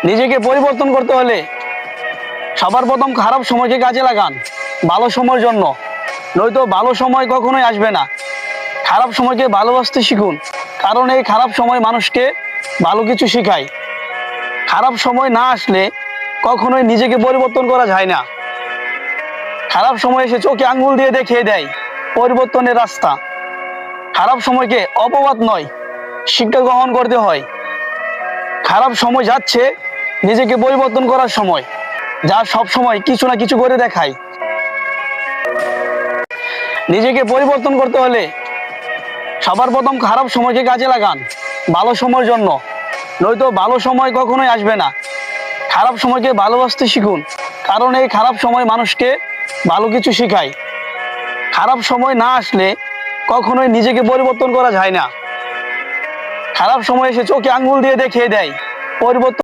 নিজেকে পরিবর্তন করতে হলে সবার প্রথম খারাপ সময়কে কাজে লাগান ভালো সময়ের জন্য, নয়তো ভালো সময় কখনোই আসবে না। খারাপ সময়কে ভালোবাসতে শিখুন, কারণ এই খারাপ সময় মানুষকে ভালো কিছু শেখায়। খারাপ সময় না আসলে কখনোই নিজেকে পরিবর্তন করা যায় না। খারাপ সময় এসে চোখে আঙ্গুল দিয়ে দেখিয়ে দেয় পরিবর্তনের রাস্তা। খারাপ সময়কে অপবাদ নয়, শিক্ষা গ্রহণ করতে হয়। খারাপ সময় যাচ্ছে, নিজেকে পরিবর্তন করার সময়, যা সব সময় কিছু না কিছু করে দেখায়। নিজেকে পরিবর্তন করতে হলে সবার প্রথম খারাপ সময়কে কাজে লাগান ভালো সময়ের জন্য, নয়তো ভালো সময় কখনোই আসবে না। খারাপ সময়কে ভালোবাসতে শিখুন, কারণ এই খারাপ সময় মানুষকে ভালো কিছু শেখায়। খারাপ সময় না আসলে কখনোই নিজেকে পরিবর্তন করা যায় না। খারাপ সময় এসে চোখে আঙ্গুল দিয়ে দেখিয়ে দেয় পরিবর্তন।